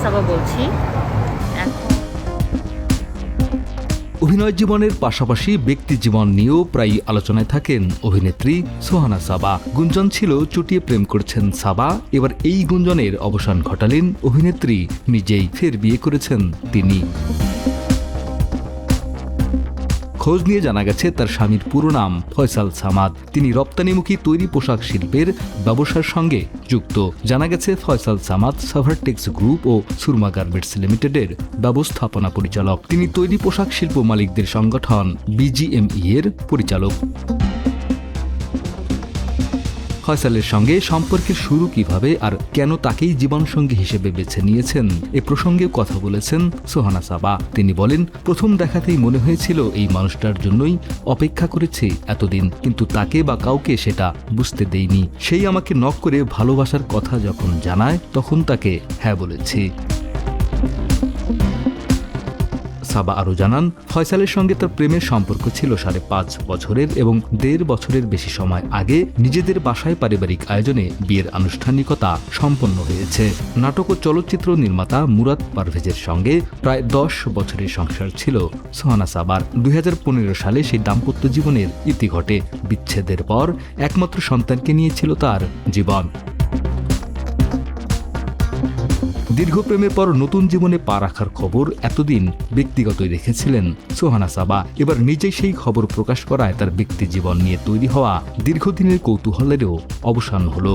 সাবা বলছি। অভিনয় জীবনের পাশাপাশি ব্যক্তি জীবন নিয়েও প্রায়ই আলোচনায় থাকেন অভিনেত্রী সোহানা সাবা। গুঞ্জন ছিল চুটিয়ে প্রেম করছেন সাবা। এবার এই গুঞ্জনের অবসান ঘটালেন অভিনেত্রী নিজেই। ফের বিয়ে করেছেন তিনি। খোঁজ নিয়ে জানা গেছে তার স্বামীর পুরো নাম ফয়সাল সামাদ। তিনি রপ্তানিমুখী তৈরি পোশাক শিল্পের ব্যবসার সঙ্গে যুক্ত। জানা গেছে ফয়সাল সামাদ সাভারটেক্স গ্রুপ ও সুরমা গার্মেন্টস লিমিটেডের ব্যবস্থাপনা পরিচালক। তিনি তৈরি পোশাক শিল্প মালিকদের সংগঠন বিজিএমই এর পরিচালক। ফয়সালের সঙ্গে সম্পর্কের শুরু কিভাবে আর কেন তাকেই জীবনসঙ্গী হিসেবে বেছে নিয়েছেন এ প্রসঙ্গে কথা বলেছেন সোহানা সাবা। তিনি বলেন, প্রথম দেখাতেই মনে হয়েছিল এই মানুষটার জন্যই অপেক্ষা করেছি এতদিন, কিন্তু তাকে বা কাউকে সেটা বুঝতে দেইনি। সেই আমাকে নক করে ভালোবাসার কথা যখন জানায় তখন তাকে হ্যাঁ বলেছি। সাবা আরও জানান, ফয়সালের সঙ্গে তার প্রেমের সম্পর্ক ছিল 5.5 বছরের এবং 1.5 বছরের বেশি সময় আগে নিজেদের বাসায় পারিবারিক আয়োজনে বিয়ের আনুষ্ঠানিকতা সম্পন্ন হয়েছে। নাটক ও চলচ্চিত্র নির্মাতা মুরাদ পারভেজের সঙ্গে প্রায় 10 বছরের সংসার ছিল সোহানা সাবার। 2015 সালে সেই দাম্পত্য জীবনের ইতি ঘটে। বিচ্ছেদের পর একমাত্র সন্তানকে নিয়েছিল তার জীবন। দীর্ঘ প্রেমের পর নতুন জীবনে পা রাখার খবর এতদিন ব্যক্তিগতই রেখেছিলেন সোহানা সাবা। এবার নিজেই সেই খবর প্রকাশ করায় তার ব্যক্তি জীবন নিয়ে তৈরি হওয়া দীর্ঘদিনের কৌতূহলেরও অবসান হলো।